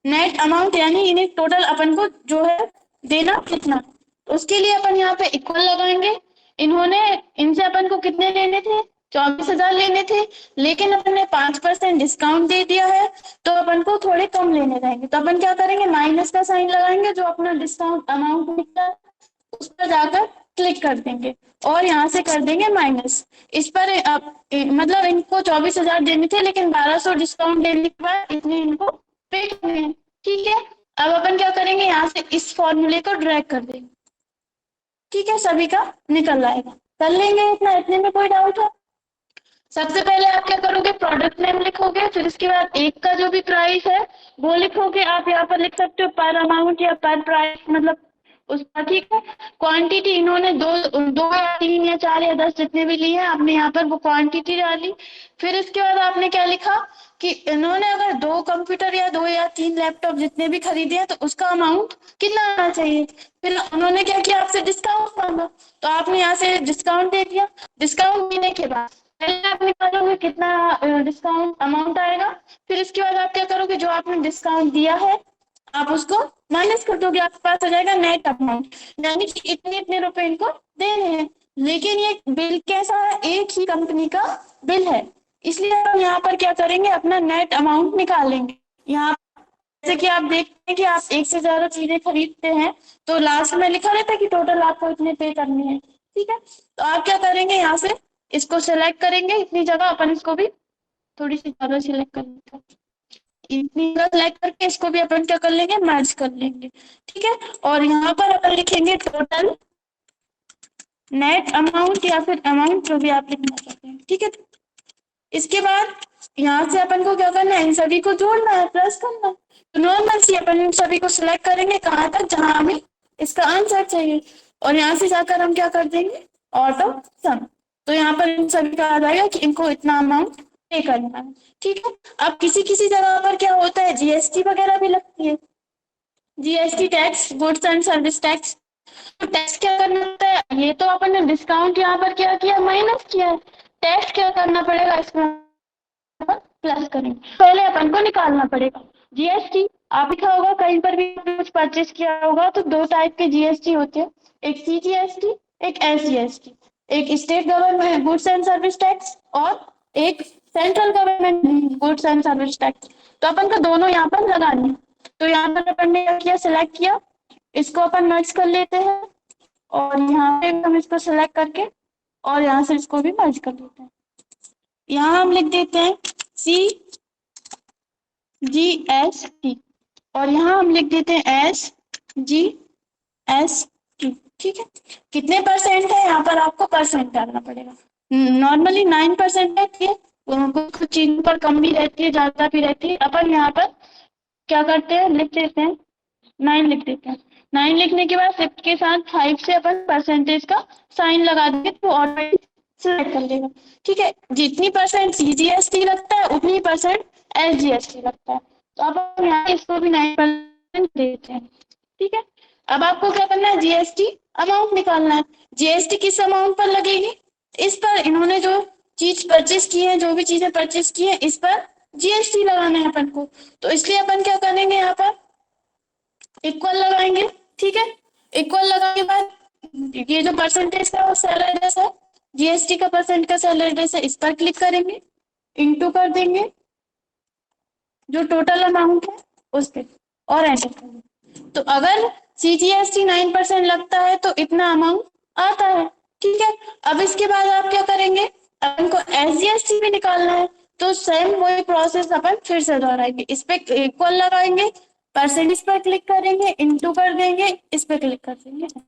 Net amount यानी इन्हें total अपन को जो है देना कितना, उसके लिए अपन यहाँ पे इक्वल लगाएंगे। इन्होंने इनसे अपन को कितने लेने थे, 24,000 लेने थे, लेकिन अपन ने 5% डिस्काउंट दे दिया है तो अपन को थोड़े कम लेने रहेंगे। तो अपन क्या करेंगे, माइनस का साइन लगाएंगे, जो अपना डिस्काउंट अमाउंट निकला उस पर जाकर क्लिक कर देंगे और यहाँ से कर देंगे माइनस। इस पर मतलब इनको 24,000 देने थे, लेकिन 1,200 डिस्काउंट देने के बाद इतने इनको पे करने हैं। ठीक है, अब अपन क्या करेंगे, यहाँ से इस फॉर्मूले को ड्रैग कर देंगे। ठीक है, सभी का निकल आएगा। कर लेंगे इतना, इतने में कोई डाउट है? सबसे पहले आप क्या करोगे, प्रोडक्ट नेम लिखोगे, फिर इसके बाद एक का जो भी प्राइस है वो लिखोगे। आप यहाँ पर लिख सकते हो पर अमाउंट या पर प्राइस, मतलब उसका। ठीक है, क्वांटिटी इन्होंने दो या तीन या चार या 10 जितने भी लिए हैं, आपने यहाँ पर वो क्वांटिटी डाली। फिर इसके बाद आपने क्या लिखा कि इन्होंने अगर 2 कंप्यूटर या 2 या 3 लैपटॉप जितने भी खरीदे हैं तो उसका अमाउंट कितना आना चाहिए। फिर उन्होंने क्या किया, आपसे डिस्काउंट मांगा, तो आपने यहाँ से डिस्काउंट दे दिया। डिस्काउंट देने के बाद पहले आप निकालोगे कितना डिस्काउंट अमाउंट आएगा, फिर इसके बाद आप क्या करोगे, जो आपने डिस्काउंट दिया है आप उसको माइनस कर दोगे, आपके पास आ जाएगा नेट अमाउंट, यानी कि इतने इतने रुपए इनको देने हैं। लेकिन ये बिल कैसा है, एक ही कंपनी का बिल है, इसलिए हम यहाँ पर क्या करेंगे, अपना नेट अमाउंट निकालेंगे। यहाँ जैसे कि आप देखते हैं कि आप एक से ज्यादा चीजें खरीदते हैं तो लास्ट में लिखा रहता है कि टोटल आपको इतने पे करने हैं। ठीक है, तो आप क्या करेंगे, यहाँ से इसको सिलेक्ट करेंगे, इतनी जगह अपन इसको भी थोड़ी सी ज्यादा सिलेक्ट करेंगे, इतनी जगह सिलेक्ट करके इसको भी अपन क्या कर लेंगे, मर्ज कर लेंगे। ठीक है, और यहाँ पर अपन लिखेंगे टोटल नेट अमाउंट या फिर अमाउंट, जो भी आप लिखना चाहते हैं। ठीक है, इसके बाद यहाँ से अपन को क्या करना है, इन सभी को जोड़ना है, प्लस करना है। तो नॉर्मल सी अपन इन सभी को सिलेक्ट करेंगे, कहाँ तक, जहां हमें इसका आंसर चाहिए, और यहाँ से जाकर हम क्या कर देंगे, ऑटो सम। तो यहाँ पर इन सभी का आ जाएगा कि इनको इतना अमाउंट पे करना है। ठीक है, अब किसी किसी जगह पर क्या होता है, जीएसटी वगैरह भी लगती है, GST tax, goods and service tax. तो टैक्स क्या करना होता है, ये तो अपन ने डिस्काउंट यहाँ पर क्या किया, माइनस किया है। टैक्स क्या करना पड़ेगा, इसमें प्लस करेंगे, पहले अपन को निकालना पड़ेगा। जीएसटी आप लिखा होगा कहीं पर भी कुछ परचेज किया होगा तो 2 टाइप के जीएसटी होते हैं, एक सीजीएसटी, एक एसजीएसटी। एक state government goods and service tax और एक central government goods and service tax. तो अपन को दोनों यहाँ पर लगानी है। तो यहाँ पर अपन ने क्या किया, सिलेक्ट किया, इसको अपन मर्ज कर लेते हैं, और यहाँ पे हम इसको सिलेक्ट करके और यहाँ से इसको भी मर्ज कर लेते हैं। यहाँ हम लिख देते हैं CGST और यहाँ हम लिख देते हैं SGST। ठीक है, कितने परसेंट है, यहाँ पर आपको परसेंट डालना पड़ेगा। नॉर्मली 9% रहती है, कुछ चीजों पर कम भी रहती है, ज्यादा भी रहती है। अपन यहाँ पर क्या करते हैं, लिख देते हैं 9 लिख देते हैं। 9 लिखने के बाद शिफ्ट के साथ 5 से अपन परसेंटेज का साइन लगा देंगे तो ऑटोमेटिक सिलेक्ट कर लेगा। ठीक है, जितनी परसेंट सीजीएसटी लगता है उतनी परसेंट एसजीएसटी लगता है। तो अब हम यहाँ इसको भी 9% देते हैं। ठीक है, अब आपको क्या करना है, जीएसटी अमाउंट निकालना है। जीएसटी किस अमाउंट पर लगेगी, इस पर, इन्होंने जो चीज परचेज की है, जो भी चीजें परचेज की है, इस पर जीएसटी लगाना है अपन को। तो इसलिए अपन क्या करेंगे, यहाँ पर इक्वल लगाएंगे। ठीक है, इक्वल लगाने के बाद ये जो परसेंटेज का सेल एड्रेस है, जीएसटी का परसेंट का सेल एड्रेस है, इस पर क्लिक करेंगे, इंटू कर देंगे जो टोटल अमाउंट है उस पर, और एंटर करेंगे। तो अगर सीजीएसटी 9% लगता है तो इतना अमाउंट आता है। ठीक है, अब इसके बाद आप क्या करेंगे, अपन को एसजीएसटी भी निकालना है, तो सेम वही प्रोसेस अपन फिर से दोहराएंगे। इस पे इक्वल लगाएंगे, परसेंटेज पर क्लिक करेंगे, इंटू कर देंगे, इस पे क्लिक कर देंगे, तो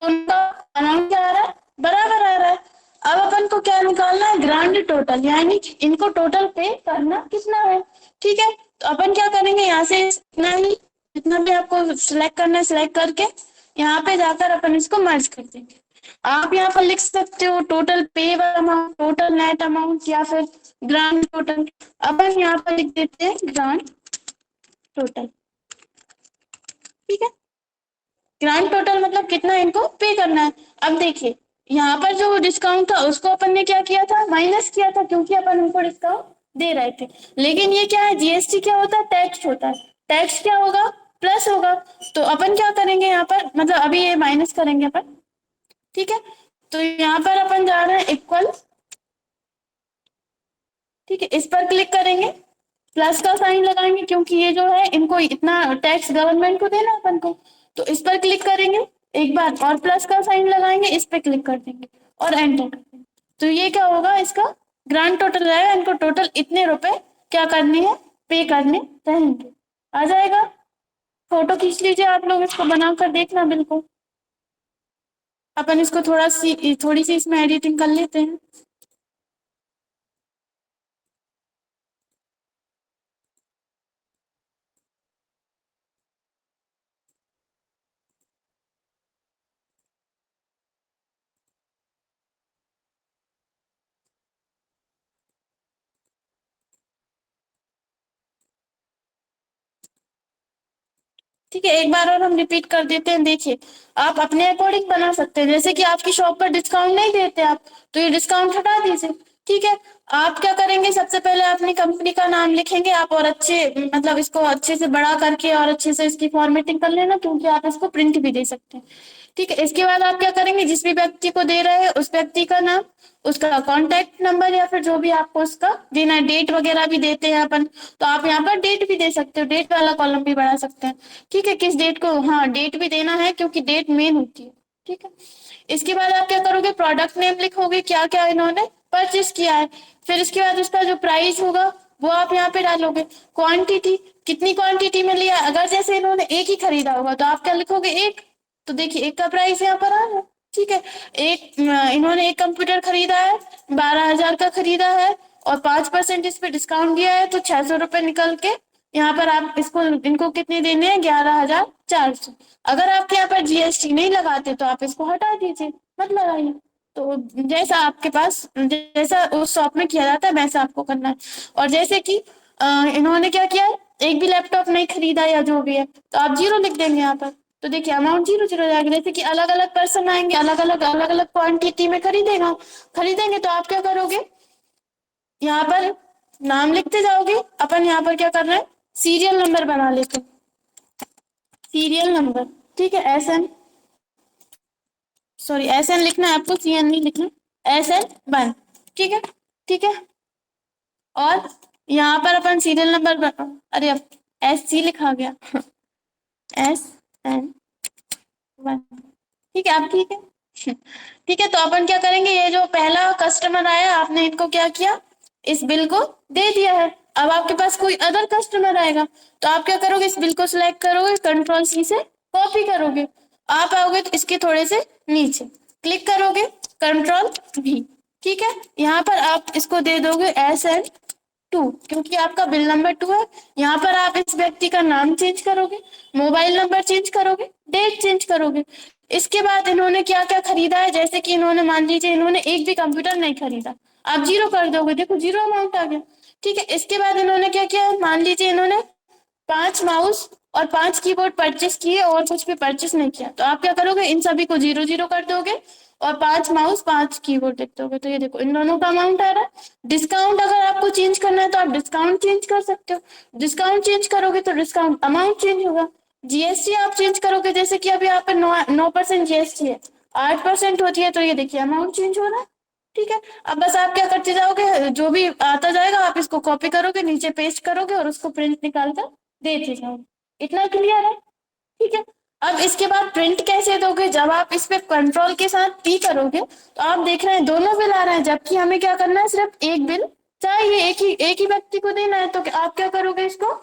उनका अमाउंट क्या आ रहा है, बराबर आ रहा है। अब अपन को क्या निकालना है, ग्रांड टोटल, यानी कि इनको टोटल पे करना कितना है। ठीक है, तो अपन क्या करेंगे, यहाँ से इतना ही, जितना भी आपको सिलेक्ट करना है सिलेक्ट करके यहाँ पे जाकर अपन इसको मर्ज कर देंगे। आप यहाँ पर लिख सकते हो टोटल पे अमाउंट, टोटल नेट अमाउंट, या फिर ग्रांड टोटल। अपन यहाँ पर लिख देते हैं ग्रांड टोटल। ठीक है, ग्रांड टोटल मतलब कितना इनको पे करना है। अब देखिए, यहाँ पर जो डिस्काउंट था उसको अपन ने क्या किया था, माइनस किया था, क्योंकि अपन उनको डिस्काउंट दे रहे थे। लेकिन ये क्या है, जीएसटी क्या होता है, टैक्स होता है। टैक्स क्या होगा, प्लस होगा। तो अपन क्या करेंगे यहाँ पर, मतलब अभी ये माइनस करेंगे अपन, ठीक है। तो यहाँ पर अपन जा रहे हैं इक्वल, ठीक है, इस पर क्लिक करेंगे, प्लस का साइन लगाएंगे क्योंकि ये जो है इनको इतना टैक्स गवर्नमेंट को देना अपन को। तो इस पर क्लिक करेंगे एक बार और प्लस का साइन लगाएंगे, इस पे क्लिक कर देंगे और एंटर कर देंगे। तो ये क्या होगा, इसका ग्रांड टोटल आएगा, इनको टोटल इतने रुपए क्या करने हैं, पे करने रहेंगे। आ जाएगा, फोटो खींच लीजिए आप लोग, इसको बनाकर देखना बिल्कुल। अपन इसको थोड़ी सी इसमें एडिटिंग कर लेते हैं। ठीक है, एक बार और हम रिपीट कर देते हैं। देखिए, आप अपने अकॉर्डिंग बना सकते हैं, जैसे कि आपकी शॉप पर डिस्काउंट नहीं देते आप, तो ये डिस्काउंट हटा दीजिए। ठीक है, आप क्या करेंगे, सबसे पहले अपनी कंपनी का नाम लिखेंगे आप, और अच्छे मतलब इसको अच्छे से बड़ा करके और अच्छे से इसकी फॉर्मेटिंग कर लेना, क्योंकि आप इसको प्रिंट भी दे सकते हैं। ठीक है, इसके बाद आप क्या करेंगे, जिस भी व्यक्ति को दे रहे हैं उस व्यक्ति का नाम, उसका कॉन्टैक्ट नंबर या फिर जो भी आपको उसका देना है, डेट वगैरह भी देते हैं अपन, तो आप यहाँ पर डेट भी दे सकते हो, डेट वाला कॉलम भी बढ़ा सकते हैं। ठीक है, किस डेट को, हाँ डेट भी देना है क्योंकि डेट मेन होती है। ठीक है, इसके बाद आप क्या करोगे, प्रोडक्ट नेम लिखोगे, क्या क्या इन्होंने परचेस किया है, फिर इसके बाद उसका जो प्राइस होगा वो आप यहाँ पे डालोगे, क्वांटिटी कितनी क्वांटिटी में लिया, अगर जैसे इन्होंने एक ही खरीदा होगा तो आप क्या लिखोगे, एक। तो देखिए एक का प्राइस यहाँ पर आ गया। ठीक है, इन्होंने एक कंप्यूटर खरीदा है, 12,000 का खरीदा है, और 5% इस पे डिस्काउंट दिया है, तो 600 रुपए निकल के यहाँ पर आप इसको इनको कितने देने हैं, 11,400। अगर आपके यहाँ पर जीएसटी नहीं लगाते तो आप इसको हटा दीजिए, मत लगाइए। तो जैसा आपके पास, जैसा उस शॉप में किया जाता है वैसा आपको करना है। और जैसे कि इन्होंने क्या किया है, एक भी लैपटॉप नहीं खरीदा या जो भी है, तो आप जीरो लिख देंगे यहाँ पर। तो देखिए अमाउंट जीरो जीरो जाएगा, जैसे कि अलग अलग पर्सन आएंगे, अलग अलग क्वांटिटी में खरीदेंगे, तो आप क्या करोगे, यहाँ पर नाम लिखते जाओगे। अपन यहाँ पर क्या कर रहे हैं, सीरियल नंबर बना लेते हैं, सीरियल नंबर। ठीक है, एस एन लिखना है आपको, CN नहीं लिखना, SN1। ठीक है, ठीक है, और यहाँ पर अपन सीरियल नंबर अरे अब SC लिखा गया SN1। ठीक है, अब ठीक है। ठीक है, तो अपन क्या करेंगे, ये जो पहला कस्टमर आया आपने इनको क्या किया, इस बिल को दे दिया है। अब आपके पास कोई अदर कस्टमर आएगा तो आप क्या करोगे, इस बिल को सिलेक्ट करोगे, कंट्रोल C से कॉपी करोगे, आप आओगे तो इसके थोड़े से नीचे क्लिक करोगे, कंट्रोल V। ठीक है, यहाँ पर आप इसको दे दोगे SN2, क्योंकि आपका बिल नंबर 2 है। यहाँ पर आप इस व्यक्ति का नाम चेंज करोगे, मोबाइल नंबर चेंज करोगे, डेट चेंज करोगे। इसके बाद इन्होंने क्या क्या खरीदा है, जैसे कि इन्होंने मान लीजिए इन्होंने एक भी कंप्यूटर नहीं खरीदा, आप जीरो कर दोगे, देखो जीरो अमाउंट आ गया। ठीक है, इसके बाद इन्होंने क्या किया, मान लीजिए इन्होंने 5 माउस और 5 कीबोर्ड परचेस किए और कुछ भी परचेस नहीं किया, तो आप क्या करोगे, इन सभी को जीरो जीरो कर दोगे और 5 माउस 5 कीबोर्ड लिख दोगे। तो ये देखो इन दोनों का अमाउंट आ रहा है। डिस्काउंट अगर आपको चेंज करना है तो आप डिस्काउंट चेंज कर सकते हो, डिस्काउंट चेंज करोगे तो डिस्काउंट अमाउंट चेंज होगा। जीएसटी आप चेंज करोगे, जैसे कि अभी यहाँ पे 9% जीएसटी है, 8% होती है, तो ये देखिए अमाउंट चेंज हो रहा है। ठीक है, अब बस आप क्या करते जाओगे, जो भी आता जाएगा आप इसको कॉपी करोगे, नीचे पेस्ट करोगे और उसको प्रिंट निकाल कर देते जाओगे। इतना क्लियर है। ठीक है, अब इसके बाद प्रिंट कैसे दोगे, जब आप इस पे कंट्रोल के साथ P करोगे तो आप देख रहे हैं दोनों बिल आ रहे हैं, जबकि हमें क्या करना है, सिर्फ एक बिल चाहिए, एक ही व्यक्ति को देना है। तो आप क्या करोगे, इसको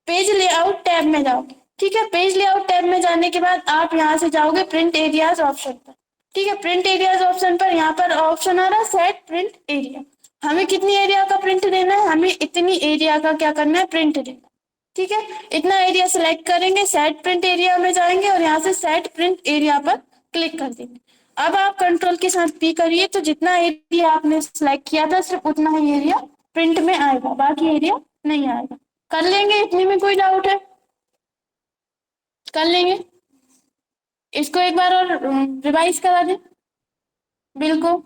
पेज लेआउट टैब में जाओगे। ठीक है, पेज लेआउट टैब में जाने के बाद आप यहाँ से जाओगे प्रिंट एरियाज ऑप्शन पर। ठीक है, प्रिंट एरियाज ऑप्शन पर यहाँ पर ऑप्शन आ रहा है सेट प्रिंट एरिया। हमें कितनी एरिया का प्रिंट देना है, हमें इतनी एरिया का क्या करना है, प्रिंट देना। ठीक है, इतना एरिया सिलेक्ट करेंगे, सेट प्रिंट एरिया में जाएंगे और यहाँ से सेट प्रिंट एरिया पर क्लिक कर देंगे। अब आप कंट्रोल के साथ P करिए, तो जितना एरिया आपने सिलेक्ट किया था सिर्फ उतना ही एरिया प्रिंट में आएगा, बाकी एरिया नहीं आएगा। कर लेंगे, इतने में कोई डाउट है, कर लेंगे। इसको एक बार और रिवाइज करा दें बिल को।